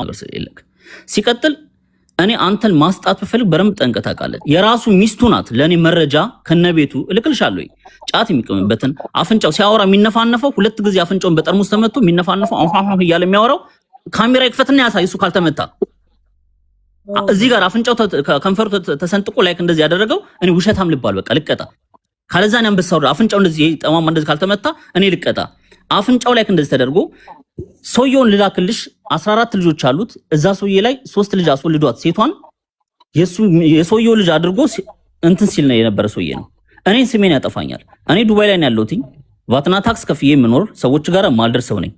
አገር ስለሌለክ ሲቀጥል እኔ አንተን ማስጣት ብፈልግ በረም ጠንቀህ ታውቃለህ። የራሱ ሚስቱ ናት ለኔ መረጃ ከነቤቱ እልክልሻለሁ። ጫት የሚቀምበትን አፍንጫው ሲያወራ የሚነፋነፈው ሁለት ጊዜ አፍንጫውን በጠርሙስ ተመቶ የሚነፋነፈው አሁን እያለ የሚያወራው ካሜራ ይክፈትና ያሳይ። እሱ ካልተመታ እዚህ ጋር አፍንጫው ከንፈሩ ተሰንጥቆ ላይክ እንደዚህ ያደረገው እኔ ውሸታም ልባል በቃ ልቀጣ። ካለዛ ነው አንበሳው አፍንጫው እንደዚህ ጠማማ እንደዚህ ካልተመታ እኔ ልቀጣ። አፍንጫው ላይክ እንደዚህ ተደርጎ ሰውየውን ልላክልሽ 14 ልጆች አሉት። እዛ ሰውዬ ላይ 3 ልጅ አስወልዷት ሴቷን የሰውየው ልጅ አድርጎ እንትን ሲል ነው የነበረ ሰውዬ ነው። እኔን ስሜን ያጠፋኛል። እኔ ዱባይ ላይ ነው ያለሁት። ቫትና ታክስ ከፍዬ የምኖር ሰዎች ጋር ማልደርሰው ነኝ።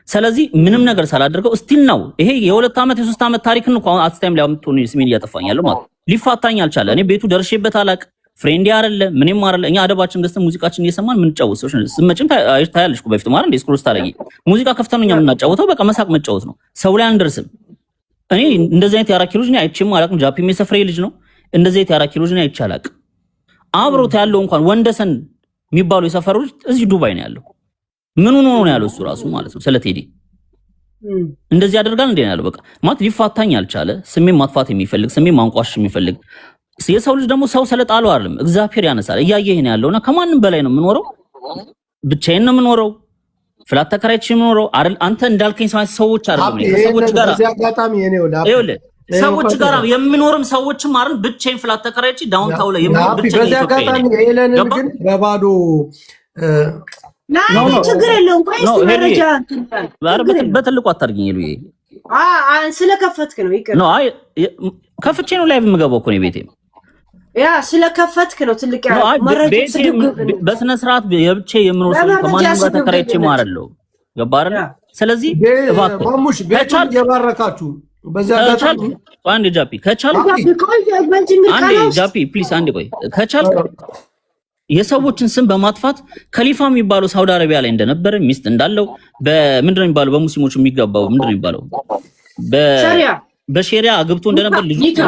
ስለዚህ ምንም ነገር ሳላደርገው ስቲል ነው ይሄ የ2 ዓመት የ3 ዓመት ታሪክን እንኳን አትታይም ላይ አምጥቶኝ ስሜን ያጠፋኛል ማለት ሊፋታኝ አልቻለ። እኔ ቤቱ ደርሼበት አላቅ ፍሬንድ ያረለ ምንም ማረለ እኛ አደባችን ገዝተን ሙዚቃችን እየሰማን ምን ጫወተው ስመጭም ታያለሽ እኮ በፊት ማለት ዲስኮርስ ታለጊ ሙዚቃ ከፍተን ነው የምናጫወተው። በቃ መሳቅ መጫወት ነው። ሰው ላይ አንደርስም። እኔ እንደዚህ አይነት ያራኪ ልጅ ነኝ አይቼም አላቅም። ጃፒም የሰፍሬ ልጅ ነው። እንደዚህ አይነት ያራኪ ልጅ ነኝ አይቼ አላቅም። አብሮት ያለው እንኳን ወንደሰን የሚባለው የሰፈሩ ልጅ እዚህ ዱባይ ነው ያለው። ምን ሆኖ ነው ያለው እሱ ራሱ ማለት ነው። ስለ ቴዲ እንደዚህ ያደርጋል እንዴ ነው ያለው። በቃ ማለት ሊፋታኝ አልቻለ። ስሜን ማጥፋት የሚፈልግ ስሜን ማንቋሽ የሚፈልግ የሰው ልጅ ደግሞ ሰው ስለጣለው አይደለም እግዚአብሔር ያነሳል። እያየህ ነው ያለውና ከማንም በላይ ነው የምኖረው። ብቻዬን ነው የምኖረው። ፍላት ተከራይቼ የምኖረው አይደል? አንተ እንዳልከኝ ሰዎች አይደለም ከሰዎች ጋር ሰዎች ጋር የምኖርም ሰዎችም አይደል? ብቻዬን ፍላት ተከራይቼ ዳውንታው ላይ የምኖር ብቻዬን። በዚህ አጋጣሚ ኤለንን ግን በባዶ ችግር የለውም። ቆይ መረጃ በትልቁ አታርጊኝ ይሉዬ ስለከፈትክ ነው ይቅር ነው። አይ ከፍቼ ነው ላይቭ የምገባው እኮ ነው ቤቴ። ያ ስለከፈትክ ነው ትልቅ ያ መረጃ በስነ ስርዓት የብቻ የምኖር ሰው ከማንም ጋር ተከራይቼ ማረለው ገባህ አይደል? ስለዚህ ማሙሽ ቤቱን የባረካችሁ በዛ አጋጣሚ አንዴ ጃፒ ከቻል አንዴ ጃፒ ፕሊስ አንዴ ቆይ ከቻል የሰዎችን ስም በማጥፋት ከሊፋ የሚባለው ሳውዲ አረቢያ ላይ እንደነበረ ሚስት እንዳለው በምንድነው የሚባለው በሙስሊሞች የሚገባው ምንድነው የሚባለው በሸሪያ አግብቶ እንደነበር ልጅ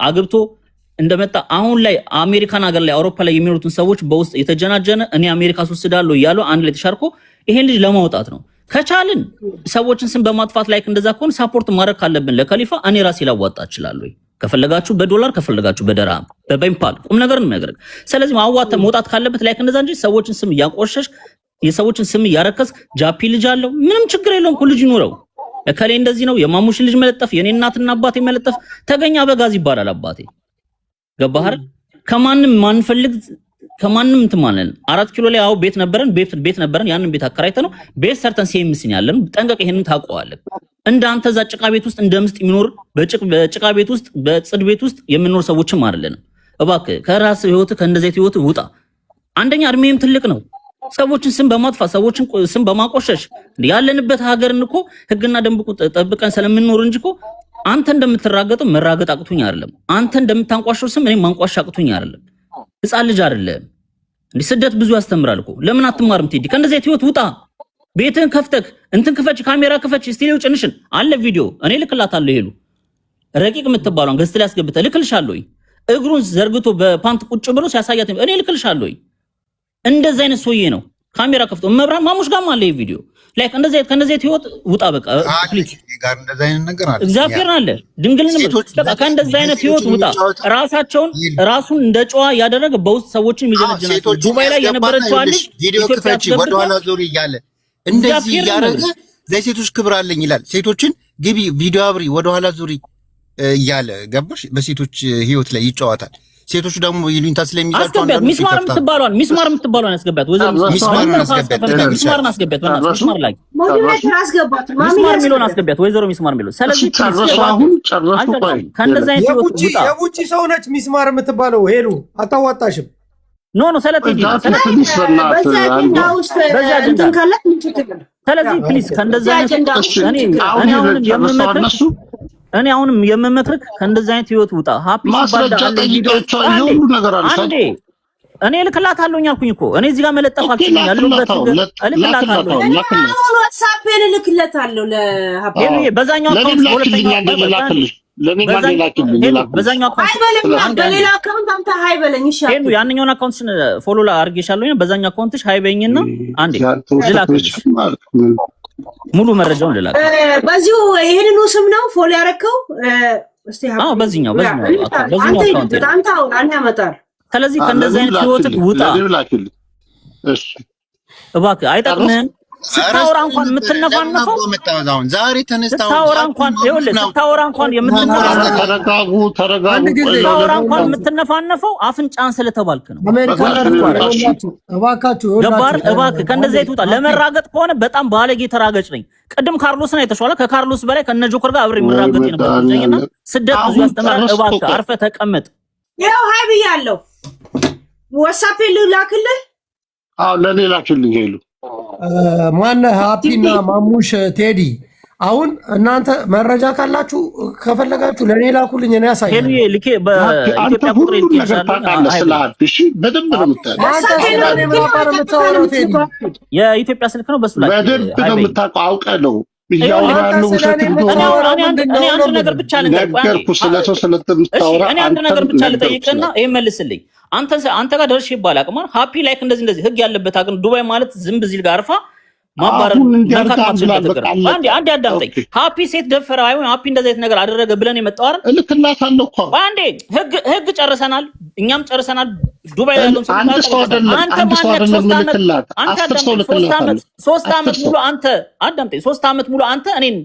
አግብቶ እንደመጣ አሁን ላይ አሜሪካን ሀገር ላይ አውሮፓ ላይ የሚኖሩትን ሰዎች በውስጥ የተጀናጀነ እኔ አሜሪካ ወስዳለሁ እያሉ አንድ ላይ ተሻርኮ ይሄን ልጅ ለማውጣት ነው። ከቻልን ሰዎችን ስም በማጥፋት ላይ እንደዛ ከሆነ ሳፖርት ማድረግ ካለብን ለከሊፋ እኔ ራሴ ላዋጣ እችላለሁ። ከፈለጋችሁ በዶላር ከፈለጋችሁ በደራም በባይምፓል ቁም ነገር ነው የሚያደርግ። ስለዚህ ማዋጣት መውጣት ካለበት ላይ እንደዛ እንጂ ሰዎችን ስም ያቆሸሽ የሰዎችን ስም ያረከስ ጃፒ ልጅ አለው ምንም ችግር የለውም እኮ ልጅ ይኖረው። እከሌ እንደዚህ ነው የማሙሽ ልጅ መለጠፍ የኔ እናትና አባቴ መለጠፍ ተገኛ በጋዝ ይባላል አባቴ ገባህ አይደል? ከማንም ማንፈልግ ከማንም እንትን ማለት 4 ኪሎ ላይ አው ቤት ነበረን ያንን ቤት አከራይተ ነው ቤት ሰርተን ሲምስኝ ያለን ጠንቀቅ ይሄንን ታውቀዋለህ። እንዳንተ እዛ ጭቃ ቤት ውስጥ እንደምስጥ የሚኖር በጭቃ ቤት ውስጥ በጽድ ቤት ውስጥ የምንኖር ሰዎችም አይደለንም። እባክህ ከራስ ህይወት ከእንደዚህ ህይወት ውጣ። አንደኛ እድሜም ትልቅ ነው። ሰዎችን ስም በማጥፋት ሰዎችን ስም በማቆሸሽ ያለንበት ሀገርን እኮ ህግና ደንብ ጠብቀን ስለምንኖር እንጂ እኮ አንተ እንደምትራገጠው መራገጥ አቅቶኝ አይደለም። አንተ እንደምታንቋሸው ስም እኔ ማንቋሽ አቅቶኝ አይደለም። ህፃን ልጅ አይደለም እንዴ። ስደት ብዙ ያስተምራል እኮ። ለምን አትማርም ቴዲ? ከእንደዚህ ህይወት ውጣ። ቤትህን ከፍተህ እንትን ክፈች፣ ካሜራ ክፈች፣ ስቱዲዮ ጭንሽን አለ ቪዲዮ እኔ ልክላታለሁ። ይሄሉ ረቂቅ የምትባለውን ገዝተህ ሊያስገብተህ ልክልሻለሁ። እግሩን ዘርግቶ በፓንት ቁጭ ብሎ ሲያሳያት እኔ ልክልሻለሁ። እንደዚህ አይነት ሰውዬ ነው ካሜራ ከፍቶ መብራን ማሙሽ ጋር አለ ቪዲዮ ላይክ እንደዚህ ከነዚህ ህይወት ውጣ በቃ ፕሊዝ። ጋር እንደዚህ አይነት ነገር አለ እግዚአብሔር አለ ድንግልን በቃ ከእንደዚህ አይነት ህይወት ውጣ። ራሱን እንደ ጨዋ ያደረገ በውስጥ ሰዎችን የሚጀነጀናቸው ዱባይ ላይ የነበረችው ልጅ ቪዲዮ ክፈቺ ወደ ኋላ ዞር እያለ እንደዚህ ያረገ ለሴቶች ክብር አለኝ ይላል። ሴቶችን ግቢ ቪዲዮ አብሪ ወደ ኋላ ዙሪ እያለ ገባሽ በሴቶች ህይወት ላይ ይጫወታል። ሴቶች ደግሞ ይሉኝታ ስለሚይዛቸው አንዳንዱ ሚስማር የምትባለውን ያስገባት ወዘ ሚስማር አስገባት ወይዘሮ ሚስማር ሚለው። ስለዚህ አሁን ጨረሱ። ከእንደዛ አይነት የውጪ ሰው ነች ሚስማር የምትባለው ሄሉ አታዋጣሽም። ኖ ስለዚህ ፕሊዝ ከእንደዛ አይነት እኔ አሁንም የምመክርህ ከእንደዚህ አይነት ህይወት ውጣ። ሃፒ ማስረጃ ጠይቃቸው ይሁሉ ነገር አለ። እኔ ልክላታለሁ አልኩኝ እኮ እኔ እዚህ ጋር መለጠፍ አልችልም። ያለበት እልክላታለሁ። ዋትስአፕ ልክለታለሁ ለሃፒ በዛኛው አካውንት በዛኛው አካውንት በሌላ አካውንት አንተ ሃይ በለኝ ይሻላል። ሄዱ ያንኛውን አካውንትሽን ፎሎ አድርጌሻለሁ። በዛኛው አካውንትሽ ሃይ በይኝና አንዴ ልላክልሽ ሙሉ መረጃውን ልላክ። በዚሁ ይሄንን ስም ነው ፎሎ ያረከው እስቲ በዚህኛው አንተ ያመጣል። ስለዚህ ከእንደዚህ አይነት ህይወት ውጣ እባክህ። አይጠቅምህም። ስታወራ እንኳን የምትነፋነፈው ዛሬ ተነስታው ስታወራ እንኳን የምትነፋነፈው አፍንጫን ስለተባልክ ነው። እባክህ ከእንደዚህ አይነት ውጣ። ለመራገጥ ከሆነ በጣም ባለጌ ተራገጭ ነኝ። ቅድም ካርሎስን አይተሽዋል። ከካርሎስ በላይ ከነጆከር ጋር አብሬ የምራገጥ የነበርኩኝና ስደት ብዙ ያስተምራል። እባክህ አርፈህ ተቀመጥ። ይኸው ሀይ ብያለሁ። ዋትስአፕ ልላክልህ? ለኔ ላክልኝ። ሄሉ ማነህ ሃፒና ማሙሽ ቴዲ አሁን እናንተ መረጃ ካላችሁ ከፈለጋችሁ ለኔ ላኩልኝ። እኔ ያሳያለሁ። ሄሉ ልኬ በኢትዮጵያ ቁጥር ታውቃለህ ስለ ሃፒ። እሺ በደንብ ነው የምታውቀው። የኢትዮጵያ ስልክ ነው። በሱ ላይ በደንብ ነው የምታውቀው። አውቀህ ነው እኔ አንድ ነገር ብቻ ልጠይቅና ይሄን መልስልኝ። አንተ ጋር ደርሼ ይባላል አቅማ ሃፒ ላይክ እንደዚህ ህግ ያለበት አገር ዱባይ ማለት ዝም ብዚል ጋር አርፋ ማባረር አንዴ አዳምጠኝ። ሃፒ ሴት ደፈረ አይሆን ሃፒ እንደዚህ አይነት ነገር አደረገ ብለን የመጣው አይደል? እልክላታለሁ እኮ አንዴ ህግ ጨርሰናል፣ እኛም ጨርሰናል። ዱባይ ያለው አንተ ማለት 3 ዓመት ሙሉ አንተ አዳምጠኝ። 3 ዓመት ሙሉ አንተ እኔን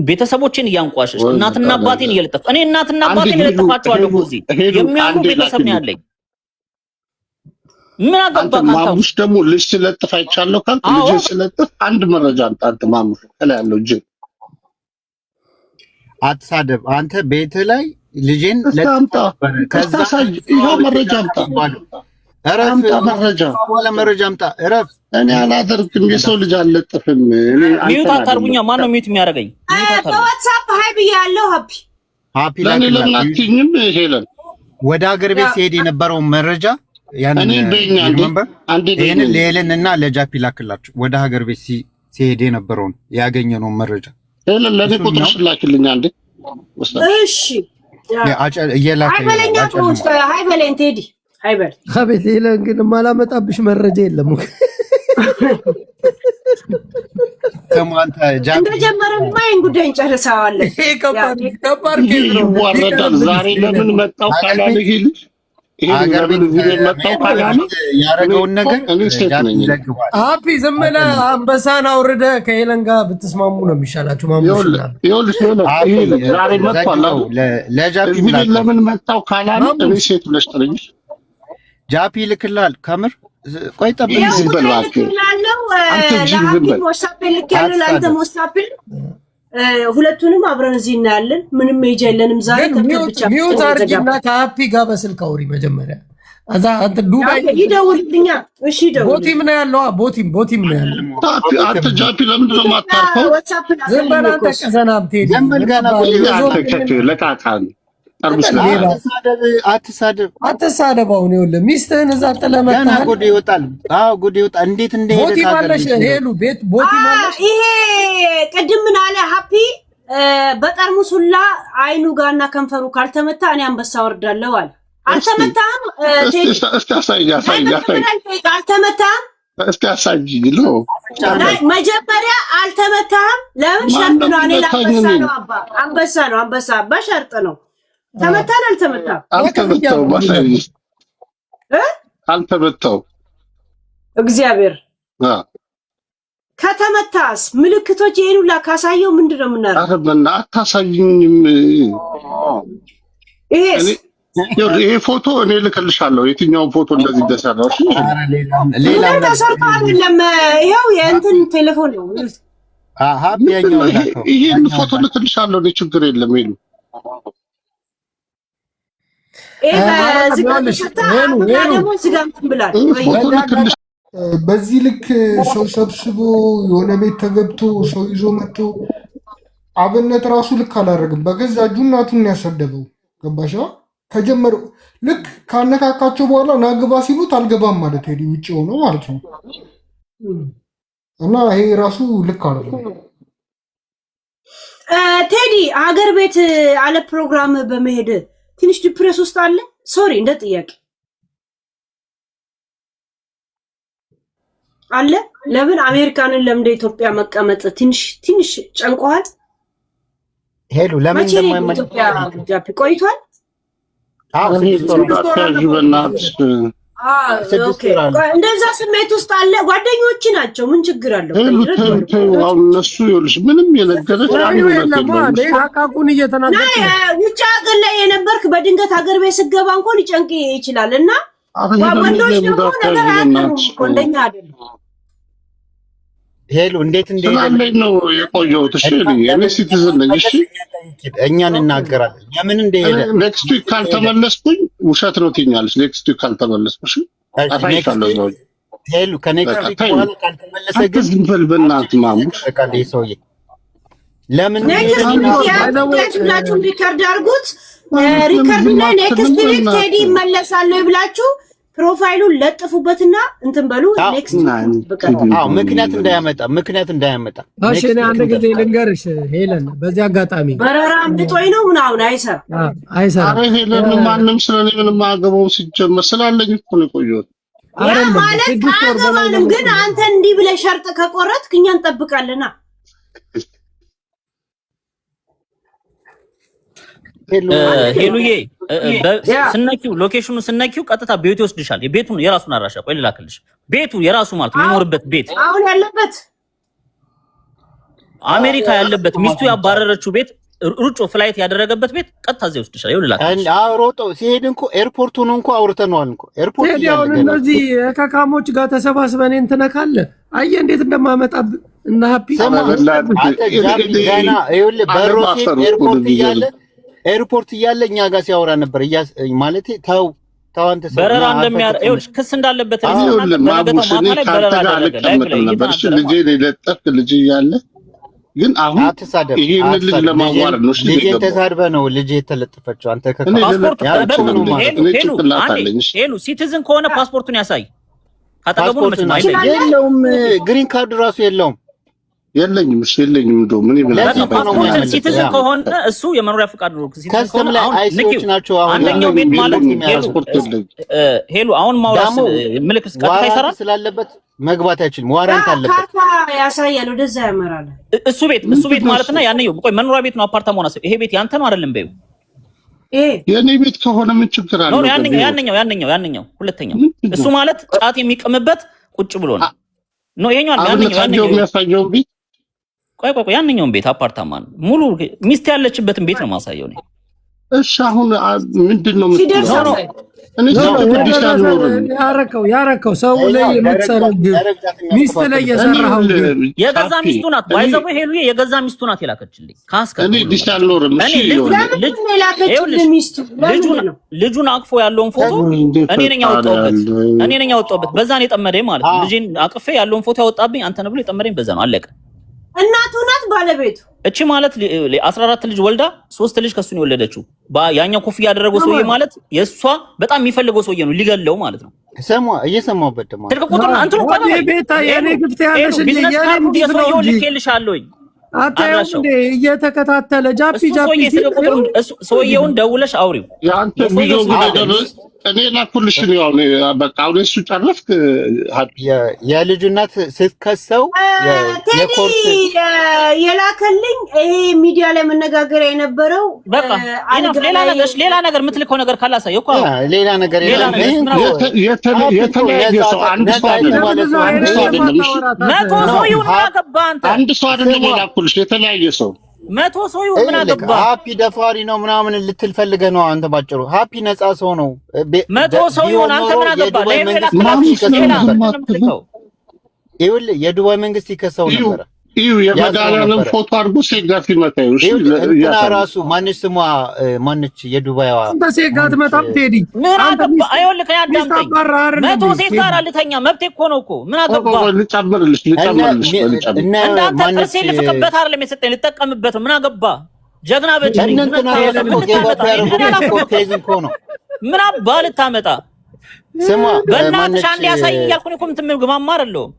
ቤተሰቦችን እያንቋሸሽ እናትና አባቴን እየለጠፍ እኔ እናትና አባቴን እየለጠፋቸዋለሁ እኮ እዚህ የሚያምሩ ቤተሰብ ነው ያለኝ። ምን አገባህ? ማሙሽ ደግሞ ልጅ ስለጥፍ አይቻለሁ ካልክ ልጅ ስለጥፍ አንድ መረጃ አንተ ማሙሽ ከላይ ያለው እጅ አትሳደብ። አንተ ቤት ላይ ልጄን ለጣምጣ ከዛ ይሄው መረጃ አምጣ። መረጃ አምጣ። እረፍ። እኔ አላደርግም። የሰው ልጅ አልለጥፍም። እኔ ሚዩት አታርጉኛ። ማን ነው ሚዩት የሚያደርገኝ? በዋትስአፕ ሃይ ብያለሁ። ሃፒ ለኔ ለምን አትይኝም? ሄለን ወደ ሀገር ቤት ሲሄድ የነበረውን መረጃ ይሄንን ለሄለንና ለጃፒ ላክላችሁ። ወደ ሀገር ቤት ሲሄድ የነበረውን ያገኘነውን መረጃ ሄለን ለኔ ቁጥርሽ ላክልኝ አንዴ። እሺ ሃይበለኝ ቴዲ ሃይበል። አቤት ሄለን ግን ማላመጣብሽ መረጃ የለም። ከማንተ ጃፒ እንደጀመረማ ይሄን ጉዳይ እንጨርሰዋለን። ይሄ ከባድ ኬዝ ነው። ይወረዳል። ዛሬ ለምን መጣው ካላለ ይሄ ልጅ አገር ቤት መጣው ካላለ ያረጋውን ነገር ሃፒ ዝም ብለህ አንበሳን አውርደህ ከሄለን ጋር ብትስማሙ ነው የሚሻላችሁ። ይኸውልሽ ዛሬ መጣው ለጃፒ ለምን መጣው ካላለ እኔ ሴት ብለሽ ጥሪኝ። ጃፒ ልክላል። ከምር ቆይ ጠብቅ። ዝም በል እባክህ አንተ ዝም በል። ሁለቱንም አብረን እዚህ እናያለን። ምንም ሜጅ የለንም ዛሬ። ሚውት አርጊና ከሃፒ ጋር በስልክ አውሪ መጀመሪያ። አዛ አንተ ዱባይ ይደውልልኛል። እሺ ይደውል። ቦቲም ነው ያለው። ቦቲም ነው ያለው። አንተ ጃፒ ለምንድን ነው የማታርፈው? ዝም በል አንተ ቀዘናም ቴዲ ዝም በል ጋና ለቃቃን አትሳደብ። አሁን ይኸውልህ ሚስትህን እዛ ጥለህ መጣህ። ጉድ ይወጣል። ጉድ ይወጣል። እንዴት እንደሄደ ቦቲ ማለሽ ሄሉ ቤት ቦቲ ማለሽ። ይሄ ቅድም ምን አለ ሃፒ? በጠርሙስ ሁላ አይኑ ጋርና ከንፈሩ ካልተመታ እኔ አንበሳ ወርዳለሁ አለ። አልተመታም። እስቲ አሳይ። አልተመታም። እስቲ አሳይ ነው መጀመሪያ አልተመታም። ለምን ሸርጥ ነው? እኔ አንበሳ ነው አባ። አንበሳ በሸርጥ ነው። ተመታን አልተመታም? አልተመታው። እግዚአብሔር ከተመታስ ምልክቶች ይሄን ሁላ ካሳየው ምንድነው የምናደርገው? ኧረ በእናትህ አታሳይኝም። ይሄ ፎቶ እኔ ልክልሻለሁ። የትኛውን ፎቶ እንደዚህ እንደሰራው? እሺ ሌላ ተሰርቶ አይደለም። ይሄው የእንትን ቴሌፎን ነው። ይሄን ፎቶ ልክልሻለሁ። እኔ ችግር የለም። ሄሉ በዚህ ልክ ሰው ሰብስቦ የሆነ ቤት ተገብቶ ሰው ይዞ መጥቶ አብነት ራሱ ልክ አላደረግም። በገዛ እጁ እናቱን ያሰደበው ገባሻ? ከጀመሩ ልክ ካነካካቸው በኋላ ናግባ ሲሉት አልገባም ማለት ሄዲ ውጭ ሆኖ ማለት ነው። እና ይሄ ራሱ ልክ አይደለም። ቴዲ ሀገር ቤት አለ ፕሮግራም በመሄድ ትንሽ ዲፕሬስ ውስጥ አለ። ሶሪ እንደ ጥያቄ አለ። ለምን አሜሪካንን ለምን ኢትዮጵያ መቀመጥ ትንሽ ጨንቆሃል? ሄሉ ለምን እንደማይመለስ ኢትዮጵያ ጃፒ ቆይቷል። አዎ እንደዛ ስሜት ውስጥ አለ። ጓደኞች ናቸው። ምን ችግር አለው? አሁን እነሱ ይኸውልሽ ምንም የነገረች አቃቁን እየተናገረ ውጭ ሀገር ላይ የነበርክ በድንገት ሀገር ቤት ስገባ እንኳን ሊጨንቅ ይችላል እና ወንዶች ደግሞ ነገር አያውቁም። እንደኛ አይደለም። ሄሉ እንዴት ስላለኝ ነው የቆየሁት። እሺ እኔ ሲቲዝን ነኝ። እሺ እኛን እናገራለን። ለምን እንደሄደ ኔክስት ዊክ ካልተመለስኩኝ ውሸት ነው ትኛለሽ። ኔክስት ዊክ ካልተመለስኩ እሺ አታይሻለሁ። ሄሉ ከኔክስት ዊክ በኋላ ካልተመለሰ ግን ዝም በል በእናትህ ማሙሽ በቃ ሰውዬ ለምን ኔክስት ዊክ ብላችሁ ሪከርድ አድርጉት። ሪከርድ ላይ ኔክስት ዊክ ቴዲ ይመለሳል ብላችሁ ፕሮፋይሉን ለጥፉበትና እንትን በሉ። ኔክስት ምክንያት እንዳያመጣ እሺ እኔ አንድ ጊዜ ልንገርሽ ሄለን፣ በዚህ አጋጣሚ በረራ ምጦይ ነው ምናምን አይሰራም። አረ ሄለን ማንም ስለኔ ምንም አገባው ሲጀመር ስላለኝ እኮ ነው የቆየሁት። ያ ማለት አገባንም ግን አንተ እንዲህ ብለህ ሸርጥ ከቆረጥክ እኛ እንጠብቃለና። ሄሉዬ ስነኪው ሎኬሽኑ ስነኪው ቀጥታ ቤቱ ይወስድሻል። የቤቱን የራሱን አድራሻ ቆይ ልላክልሽ። ቤቱ የራሱ ማለት የሚኖርበት ቤት አሁን ያለበት አሜሪካ ያለበት ሚስቱ ያባረረችው ቤት ሩጮ ፍላይት ያደረገበት ቤት ቀጥታ እዚህ ይወስድሻል። ይኸው ልላክልሽ። ሮጦ ሲሄድ እንኳ ኤርፖርቱን እንኳ አውርተነዋል እንኳ ኤርፖርት ያው እነዚህ ከካሞች ጋር ተሰባስበን እንትን ካለ አየህ እንዴት እንደማመጣብ እና ሃፒ ገና ይኸውልህ በሮ ኤርፖርት እያለ እኛ ጋር ሲያወራ ነበር ማለት ተው አንተ በረራ እንደሚያርውሽ ክስ እንዳለበት ልጅ ለጠፍ ልጅ እያለ ግን አሁን ይሄን ልጅ ለማዋረድ ነው። ልጅ ተሳድበ ነው ልጅ የተለጠፈችው አንተ ከፓስፖርት ሄሉ ሲቲዝን ከሆነ ፓስፖርቱን ያሳይ። ካጠገቡ ነው የለውም ግሪን ካርድ ራሱ የለውም። የለኝም እንደው ምን ይብላል ሲቲዝን ከሆነ እሱ የመኖሪያ ፍቃድ ነው። ሲቲዝን ከሆነ አይሶች ናቸው። አንደኛው ቤት ማለት ሄሉ አሁን ማውራስ ምልክት ቀጥታ ይሰራል ስላለበት መግባት አይችልም። ዋራንት አለበት። ካርታ ያሳያል። ወደዛ ያመራል። እሱ ቤት ማለትና ያንኛው ቆይ መኖሪያ ቤት ነው አፓርታማ ነው። ይሄ ቤት ያንተ ነው አይደለም? በይው የኔ ቤት ከሆነ ምን ችግር አለው? ያንኛው ሁለተኛው እሱ ማለት ጫት የሚቀምበት ቁጭ ብሎ ነው። ያንኛው የሚያሳየው ቤት ቆይ ያንኛውን ቤት አፓርታማ ነው። ሙሉ ሚስት ያለችበትን ቤት ነው ማሳየው ነው። እሺ አሁን ምንድነው የምትለው? እኔ ያረከው ሰው ላይ የምትሰራው ሚስት ላይ የሰራው የገዛ ሚስቱ ናት። ባይዘው ሄሉ የገዛ ሚስቱ ናት የላከችልኝ። እኔ ዲጂታል ኖርም ልጁን አቅፎ ያለውን ፎቶ እኔ ነኝ ያወጣሁበት። በዛ ነው የጠመደኝ ማለት ነው። ልጄን አቅፌ ያለውን ፎቶ ያወጣብኝ አንተ ነህ ብሎ የጠመደኝ በዛ ነው። አለቀ። እናቱ ናት ባለቤቱ። እቺ ማለት 14 ልጅ ወልዳ 3 ልጅ ከሱ ነው የወለደችው። ያኛው ኮፍያ ያደረገው ሰውዬ ማለት የሷ በጣም የሚፈልገው ሰውዬ ነው፣ ሊገለው ማለት ነው። እየሰማሁበት ደግሞ ትልቅ ቁጥር አንተ ነው ቆይ ቤታ የኔ ግፍት ያለሽ ቢዝነስ ካርዱ የሰውዬው ልኬልሻለሁኝ። አታየው እንዴ እየተከታተለ ጃፒ ሰውዬውን ደውለሽ አውሪው። ያንተ ቪዲዮ እኔ ላኩልሽ ነው ያው በቃ አሁን እሱ ጨረስክ። የልጁ እናት ስትከሰው የኮርት የላከልኝ ይሄ ሚዲያ ላይ መነጋገሪያ የነበረው በቃ ሌላ ነገር የምትልከው ነገር ካላሳየው እኮ ሌላ ነገር የተለያየ ሰው አንድ ሰው አይደለም። መቶ ሰው ይሁን አገባ አንተ አንድ ሰው አይደለም የላኩልሽ የተለያየ ሰው መቶ ሰው ይሁን ምን አገባ። ሃፒ ደፋሪ ነው ምናምን ልትል ፈልገህ ነው አንተ ባጭሩ። ሃፒ ነፃ ሰው ነው። መቶ ሰው ይሁን አንተ ምን አገባ። ይኸውልህ የዱባይ መንግስት ይከሰው ነበር። የመዳሊያውን ፎቶ አድርጎ ሴጋ ሲመታ እንትና ራሱ ማነች ስሟ ማነች የዱባይዋ በሴጋት መጣም ቴዲ ምን አገባ። አይወልክ ያዳምጠኝ። መቶ ሴት ጋር አልተኛ መብቴ እኮ ነው እኮ ምን አገባ። ልጨምርልሽ እንዳንተ ጥርሴ ልፍቅበት አይደለም የሰጠኝ ልጠቀምበት ምን አገባ። ጀግና በጅ እንትና ምን አባ ልታመጣ ስሟ በእናትሽ አንድ ያሳይ እያልኩ እኮ ምትምግማማ አይደለሁም።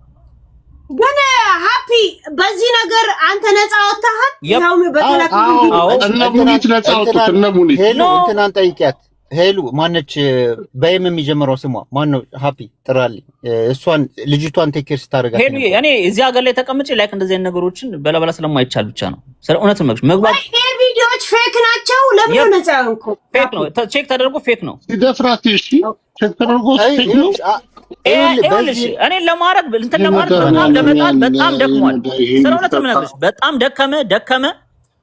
ግን ሃፒ በዚህ ነገር አንተ ነፃ ወጣሃል። ያው በተላከው እነሙኒት ነፃ ወጡት። እነሙኒት እንትናን ጠይቂያት ሄሉ ማነች? በየም የሚጀምረው ስሟ ማነው? ሃፒ ጥራልኝ። እሷን ልጅቷን ቴክ ኬር ስታደርጋት ሄሉ እኔ እዚህ ሀገር ላይ ተቀምጬ ላይክ እንደዚህ አይነት ነገሮችን በላበላ ስለማይቻል ብቻ ነው። ስለ እውነት ነው መግባት። ይሄ ቪዲዮዎች ፌክ ናቸው። ለምን ነው ነፃ እንኮ ፌክ ነው። ቼክ ተደርጎ ፌክ ነው። ሲደፍራት እሺ ቼክ ተደርጎ ፌክ ነው። እኔ ለማረግ እንትን ለማረግ በጣም ደክሟል። ስለ እውነት ነው የምነግርሽ። በጣም ደከመ።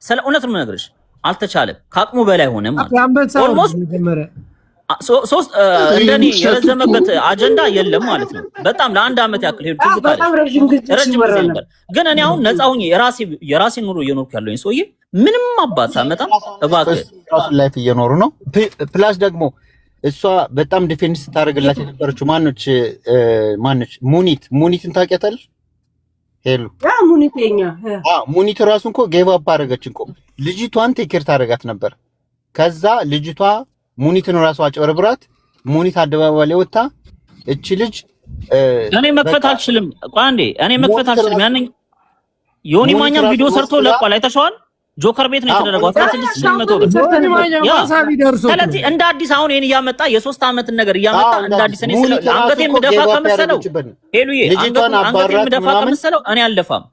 ስለ እውነት ነው የምነግርሽ። አልተቻለም። ከአቅሙ በላይ ሆነ ማለት ኦልሞስት ሶስት እንደኔ የረዘመበት አጀንዳ የለም ማለት ነው። በጣም ለአንድ አመት ያክል ሄዱ በጣም ረጅም ጊዜ ነበር። ግን እኔ አሁን ነፃ ሆኜ የራሴ ኑሮ እየኖርኩ ያለሁኝ ሰውዬ ምንም አባት አመጣም እባክህ ራሱን ላይፍ እየኖሩ ነው። ፕላስ ደግሞ እሷ በጣም ዲፌንስ ታደርግላት የነበረችው ማነች? ሙኒትን ታውቂያታለሽ? ሄሉ ሙኒት ራሱን እኮ ጌቭ አፕ አደረገች እኮ። ልጅቷን ቴክ ኬር ታደርጋት ነበር። ከዛ ልጅቷ ሙኒትን ራሷ አጭበርብራት ሙኒት አደባባይ ላይ ወጣ። እቺ ልጅ እኔ መክፈት አልችልም። አንዴ እኔ መክፈት አልችልም። ያንን ዮኒ ማኛም ቪዲዮ ሰርቶ ለቋል። አይተሽዋል? ጆከር ቤት ነው የተደረገው 16600 ብር። ስለዚህ እንደ አዲስ አሁን ይሄን እያመጣ የ3 አመትን ነገር እያመጣ እንደ አዲስ እኔ ስለ አንገቴን ምደፋ ከመሰለው ሄሉዬ አንገቴን ምደፋ ከመሰለው እኔ አልደፋም።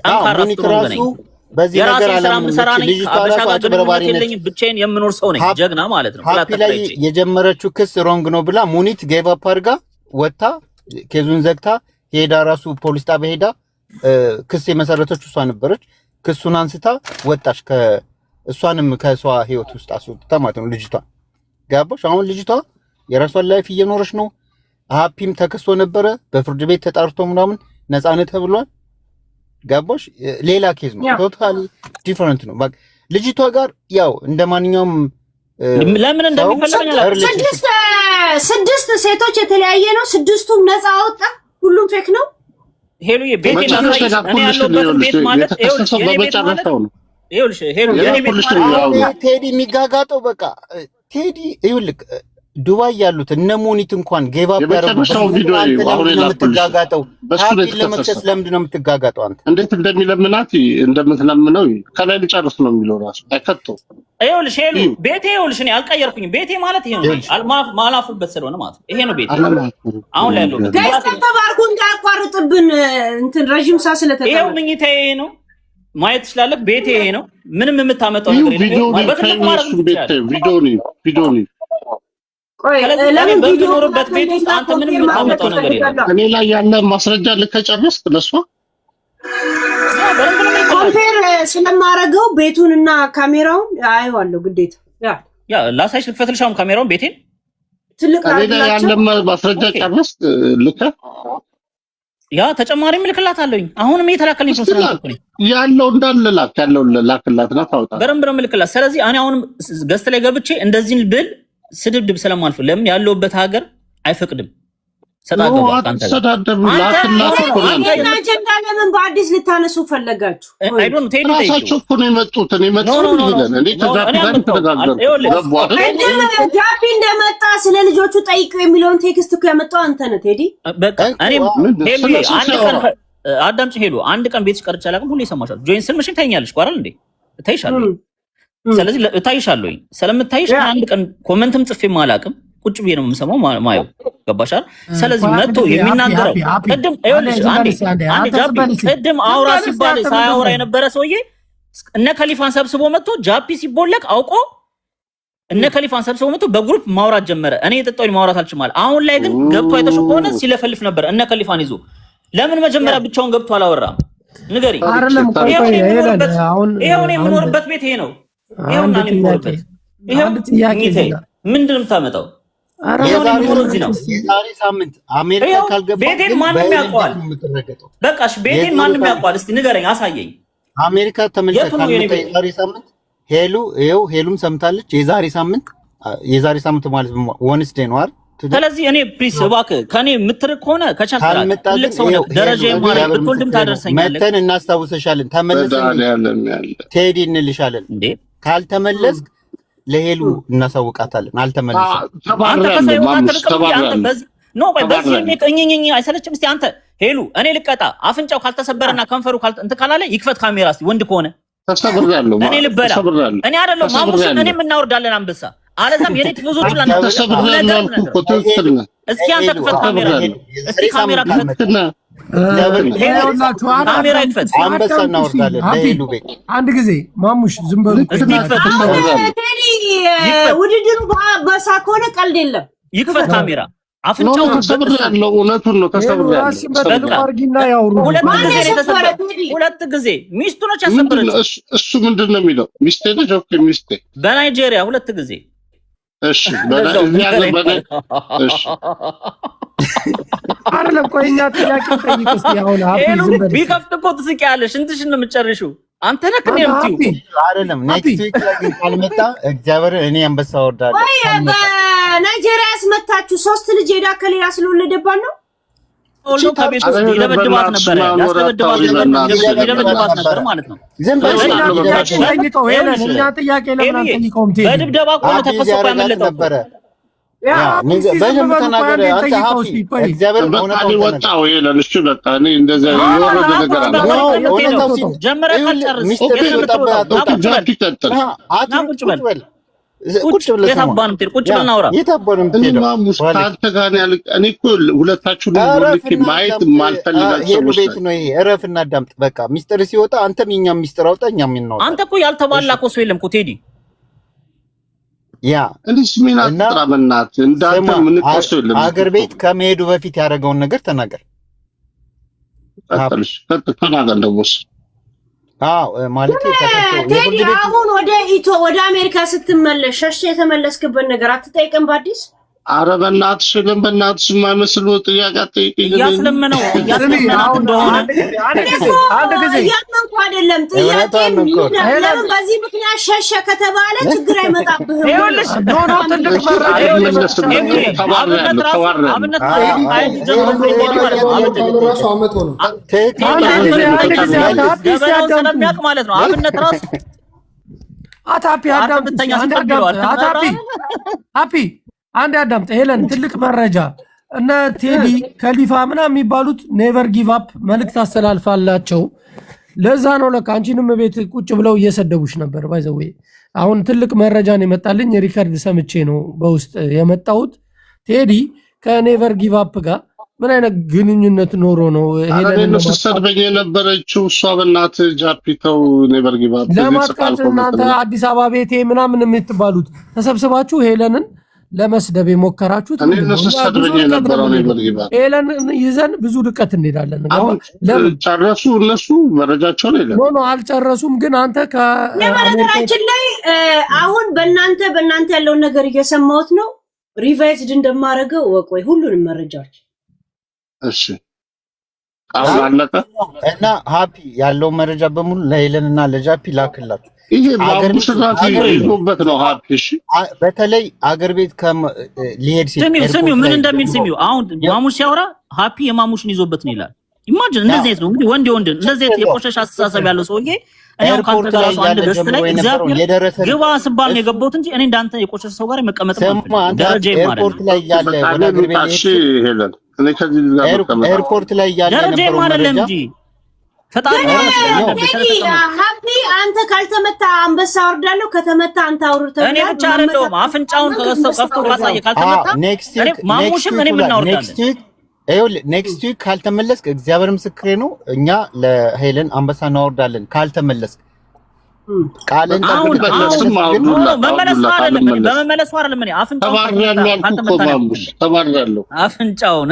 ጠንካራ ስትሆን ነኝ። በዚህ ነገር አላምንም። ልጅቷ ራሷ አጭበርባሪ ነች። ብቻዬን የምኖር ሰው ነኝ። ጀግና ማለት ነው። ሃፒ ላይ የጀመረችው ክስ ሮንግ ነው ብላ ሙኒት ጌቭ አፕ አድርጋ ወጣ። ኬዙን ዘግታ ሄዳ ራሱ ፖሊስ ጣቢያ ሄዳ ክስ የመሰረተችው እሷ ነበረች። ክሱን አንስታ ወጣች። እሷንም ከሷ ህይወት ውስጥ አስወጥታ ማለት ነው ልጅቷ። ጋባሽ? አሁን ልጅቷ የራሷን ላይፍ እየኖረች ነው። ሃፒም ተከሶ ነበረ በፍርድ ቤት ተጣርቶ ምናምን ነፃነት ተብሏል። ጋባሽ? ሌላ ኬዝ ነው። ቶታሊ ዲፈረንት ነው። በቃ ልጅቷ ጋር ያው እንደማንኛውም ለምን እንደሚፈልገኝ ስድስት ሴቶች የተለያየ ነው። ስድስቱም ነፃ አወጣ። ሁሉም ፌክ ነው። ሄሉዬ ቤቴን ላሳይሽ። እኔ ያለሁበት ቤት ማለት ይኸውልሽ የኔ ቤት ማለት ቴዲ የሚጋጋጠው በቃ ቴዲ ይኸውልህ ዱባይ ያሉት እነ ሙኒት እንኳን ጌቭ አፕ ያደረጉት ቪዲዮ አሁን የምትጋጋጠው ሃፒን ለመክሰስ ለምንድን ነው የምትጋጋጠው? አንተ እንዴት እንደሚለምናት እንደምትለምነው ከላይ ልጨርስ ነው የሚለው ራሱ አይከተው። ይኸውልሽ ሄሉ ቤቴ ይኸውልሽ እኔ አልቀየርኩኝም። ቤቴ ማለት ይሄ ነው። ማላፍበት ስለሆነ ማለት ይሄ ነው ቤቴ። አሁን ላይ ያለው ተባርኩ እንዳያቋርጥብን እንትን ረጅም ሰዓት ስለተጠቀመ ይሄው ምኝታዬ ነው። ማየት ትችላለህ። ቤቴ ይሄ ነው። ምንም የምታመጣው ነገር የለም። በትልቅ ማረግ ቪዲዮ ነው። ለምን በሚኖርበት ቤት ውስጥ አንተ ምንም የምታመጣው ነገር የለም። እኔ ላይ ያለ ማስረጃ ልከጨረስክ ለሷ ኮምፔር ስለማረገው ቤቱንና ካሜራውን አየዋለሁ ግዴታ። ያ ላሳይሽ ልክፈትልሽ አሁን ካሜራውን ቤቴን ትልቅ እኔ ላይ ያለ ማስረጃ ጨረስክ ልከ ያ ተጨማሪ ምልክላት አለኝ። አሁንም እየተላከልኝ ነው ስለናልኩ ያለው እንዳለ ላክላትና ታውጣ በረምብረ ምልክላት። ስለዚህ እኔ አሁንም ገስት ላይ ገብቼ እንደዚህ ብል ስድብድብ ስለማልፍ ለምን ያለውበት ሀገር አይፈቅድም። ሰጣገባ አጀንዳ ለምን በአዲስ ልታነሱ ፈለጋችሁ? አይ ዶንት ቴል ራሳቸው እኮ ነው የመጡት። ጋቢ እንደመጣ ስለ ልጆቹ ጠይቀው የሚለውን ቴክስት እኮ ያመጣው አንተ ነህ ቴዲ። በቃ እኔም አዳምጪ ሄሉ አንድ ቀን ቤትሽ ቀርቻ አላውቅም። ሁሌ ይሰማሻል። ጆይን ስልምሽን ታኛለሽ እኮ አይደል እንዴ? እታይሻለሁ። ስለዚህ እታይሻለሁ። ስለምታይሽ አንድ ቀን ኮመንትም ጽፌም አላውቅም። ቁጭ ብዬ ነው የምሰማው ማየው። ገባሻል? ስለዚህ መጥቶ የሚናገረው ቅድም ይኸውልሽ አንዴ ጃፒ ቅድም አውራ ሲባል ሳያወራ የነበረ ሰውዬ እነ ከሊፋን ሰብስቦ መጥቶ ጃፒ ሲቦለቅ አውቆ እነ ከሊፋን ሰብስቦ መጥቶ በግሩፕ ማውራት ጀመረ። እኔ የጠጣሁኝ ማውራት አልችልም አለ። አሁን ላይ ግን ገብቶ አይተሽ ከሆነ ሲለፈልፍ ነበር እነ ከሊፋን ይዞ። ለምን መጀመሪያ ብቻውን ገብቶ አላወራም? ንገሪ። ይሄው ነው የምኖርበት ቤት ይሄ ነው። ይሄው ነው የምኖርበት። ይሄው ምንድን ነው የምታመጣው? የዛሬ ሳምንት አሜሪካ ካልገባ ቤቴን ማንም ያውቀዋል። በቃሽ ቤቴን ማንም ያውቀዋል። እስቲ ንገረኝ፣ አሳየኝ። አሜሪካ ተመልሰህ የዛሬ ሳምንት ሄሉም ሰምታለች። የዛሬ ሳምንት ማለት ወንስዴ ነው አይደል? ስለዚህ እኔ ፕሊስ እባክህ ከኔ የምትርቅ ከሆነ ከቻልክ ትልቅ ሰው ነው ደረጃ ማለት ብትወልድም ታደርሰኛለህ። መተን እናስታውሰሻለን። ተመለስን ቴዲ እንልሻለን። እንዴ ካልተመለስክ ለሄሉ እናሳውቃታለን። አልተመለሰም። አንተ ከሳይወጣ ተልቀም አንተ በዚህ እኝኝኝ አይሰለችም። እስቲ አንተ ሄሉ እኔ ልቀጣ አፍንጫው ካልተሰበረና ከንፈሩ እንትን ካላለ ይክፈት ካሜራ። እስቲ ወንድ ከሆነ ተሰብራለሁ እኔ ልበላ እኔ አይደለም ማሙሽን እኔም እናወርዳለን። አንበሳ አለዛም የኔ ቲፎዞች ላይ ተሰብሬያለሁ አልኩህ እኮ ትክክል ነህ። እስኪ አንተ ክፈት ካሜራ፣ እስኪ ካሜራ ክፈት፣ ካሜራ ይክፈት። አንበሳ እናወርዳለን ለሄሉ ቤት አንድ ጊዜ ማሙሽ ዝም በሉ። እስኪ ይክፈት፣ ውድድሩ በሳ ከሆነ ቀልድ የለም። ይክፈት ካሜራ። አፍንጫው ተሰብሬያለሁ። እውነቱን ነው ተሰብሬያለሁ። ሁለት ጊዜ ሚስቱ ነች ያሰበረችው። እሱ ምንድን ነው የሚለው? ሚስቴ ነች። ኦኬ ሚስቴ በናይጄሪያ ሁለት ጊዜ። እሺ በናይጄሪያ እሺ አይደለም። ቆይ እኛ ጥያቄ ጠይቅ እስኪ። አሁን ቢከፍት እኮ ትስቂያለሽ። እንትሽን ነው የምትጨርሺው አንተ ነህ። እኔ የምትይው አይደለም። ኔክስት ዊክ ላይ ግን ካልመጣ እግዚአብሔር እኔ አንበሳ ወርዳለሁ። ወይ በናይጄሪያ ያስመታችሁ 3 ልጅ ሄዳ ከሌላ ስለወለደባት ነው። ሁሉ ከቤት ውስጥ ይደበድባት ነበር፣ ይደበድባት ነበር ማለት ነው። ዝም ብለሽ እኛ ጥያቄ ለምን አንጠይቀውም? በድብደባ እኮ ነው ተፈሰፈ ያመለጠው ነበረ። በደንብ ተናገረ አንተ ሀፊ እግዚአብሔር በቃ ወጣው ይላል። እሺ በቃ እኔ እንደዛ የወረደ ነገር አለ። ጀመረ ካልጨርስ ቁጭ ብለህ የታባንም ትሄድ ቁጭ ብለህ እናውራ። እኔ ማሙሽ ከአንተ ጋር ያለ እኔ እኮ ሁለታችሁን ልክ ማየት የማልፈልጋቸው ሰዎች ቤት ነው ይሄ። እረፍና አዳምጥ። በቃ ሚስጥር ሲወጣ አንተም የኛም ሚስጥር አውጣ፣ እኛም እናውጣ። አንተ እኮ ያልተባላ እኮ ሰው የለም እኮ ቴዲ። ያ እንዴ ስሜን አጥራ በእናትህ እንዳንተ ምን ቆሶ የለም። አገር ቤት ከመሄዱ በፊት ያደረገውን ነገር ተናገር። ተናገር ደሞስ ማለት ቴዲ አሁን ወደ አሜሪካ ስትመለስ ሸሽ የተመለስክበት ነገር አትጠይቅም? በአዲስ ኧረ በእናትሽ በእናትሽ የማይመስል ጥያቄ አትጠይቅኝ። እያስለመነው እንደሆነ አንድ ጊዜ እያመንኩ አይደለም። ጥያቄ ለምን በዚህ ምክንያት ሸሸ ከተባለ ችግር አይመጣብህም። ይኸውልሽ ትልቅ ስለሚያውቅ ማለት ነው። አብነት ራሱ አፒ አንድ አዳምጥ። ሄለን ትልቅ መረጃ እነ ቴዲ ከሊፋ ምናምን የሚባሉት ኔቨር ጊቭ አፕ መልእክት አስተላልፋላቸው። ለዛ ነው ለካ አንቺንም ቤት ቁጭ ብለው እየሰደቡሽ ነበር። ባይዘው አሁን ትልቅ መረጃ ነው የመጣልኝ። ሪከርድ ሰምቼ ነው በውስጥ የመጣሁት። ቴዲ ከኔቨር ጊቭ አፕ ጋር ምን አይነት ግንኙነት ኖሮ ነው ሄለን ስትሰድበኝ የነበረችው? እሷ በእናትህ ጃፒተው ኔቨር ጊቭ አፕ ለማጥቃት እናንተ አዲስ አበባ ቤቴ ምናምን የምትባሉት ተሰብስባችሁ ሄለንን ለመስደብ የሞከራችሁት ሄለን ይዘን ብዙ ርቀት እንሄዳለን። ጨረሱ እነሱ መረጃቸውን ሄለን ኖ አልጨረሱም። ግን አንተ በነገራችን ላይ አሁን በእናንተ ያለውን ነገር እየሰማሁት ነው። ሪቫይዝድ እንደማደርገው ወቆይ ሁሉንም መረጃዎች እሺ አሁን አለቀ እና ሀፒ ያለው መረጃ በሙሉ ለሄለን እና ለጃፒ ላክላችሁ። ይሄ ማሙሽራት ይዞበት ነው ሀፒ። እሺ በተለይ አገር ቤት ሊሄድ ሲል ስሚው ምን እንደሚል ስሚው። አሁን ማሙሽ ሲያወራ ሀፒ የማሙሽን ይዞበት ነው ይላል። ኢማጂን እንደዚህ ነው እንግዲህ ወንድ እንደዚህ የቆሸሽ አስተሳሰብ ያለው ሰውዬ እኔ ካንተ ጋር አንድ ደስት ላይ እግዚአብሔር ግባ ስባል ነው የገባሁት እንጂ እኔ እንዳንተ የቆሸሽ ሰው ጋር መቀመጥ ማለት ደረጃ ማለት ኤርፖርት ላይ ያለ ወደ አገር ቤት እሺ ሄለን እኔ ከዚህ ጋር መቀመጥ ኤርፖርት ላይ ያለ ደረጃ ማለት እንጂ ፈጣሪ ሀፒ አንተ ካልተመታ አንበሳ አወርዳለሁ፣ ከተመታ አንተ አውርተህ እኔ ብቻ አይደለሁም። አፍንጫውን ከፍቶ ካሳየ ካልተመታ ማሙሽም እኔ ምን እናወርዳለን? ኔክስት ዊክ ካልተመለስክ እግዚአብሔር ምስክሬ ነው፣ እኛ ለሄለን አንበሳ እናወርዳለን። ካልተመለስክ ቃልን አፍንጫውን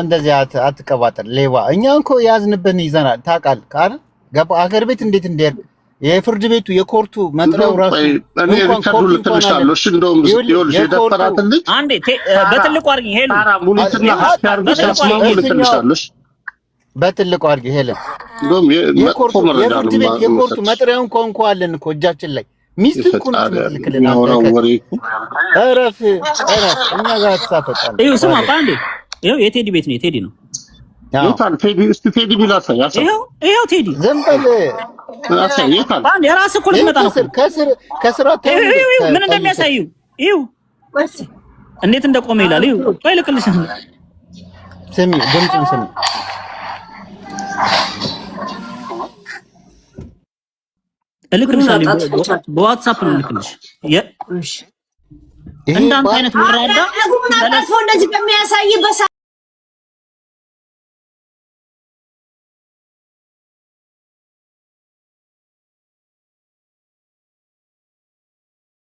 እንደዚህ አትቀባጠር ሌባ። እኛ እኮ ያዝንብን ይዘናል ታውቃለህ አይደል? ገባ አገር ቤት እንዴት እንደሄድ የፍርድ ቤቱ የኮርቱ መጥሪያው ራሱ እኔ ሪከርዱ ልትልሻለሁ። እሺ እንደውም ይኸውልሽ የደፈራትን ልጅ አንዴ በትልቁ አድርጊ ሄሉ ሙሉትና አስካርጉ ሲያስማሙ ልትልሻለሁ። በትልቁ አድርጊ ሄለን። የፍርድ ቤት የኮርቱ መጥሪያውን ኮንኮ አለን እኮ እጃችን ላይ ሚስት እኮ ነው የምትልክልን። እረፍ እኛ ጋር ተሳፈጣል። ይኸው ስማ አንዴ ይኸው የቴዲ ቤት ነው የቴዲ ነው። ይታል ቴዲ እስቲ ቴዲ ቢላሳ ያሰ ይኸው ቴዲ ዝም በል ይታል አንዴ የራስህ እኮ ልትመጣ ነው ከስራ ምን እንደሚያሳዩ ይኸው እንዴት እንደቆመ ይላል። ይኸው ቆይ ልክልሽ ስሚ ድምፁን ስሚ እልክልሻለሁ በዋትስአፕ ነው እልክልሽ። እንዳንተ አይነት ወራዳ እንደዚህ በሚያሳይ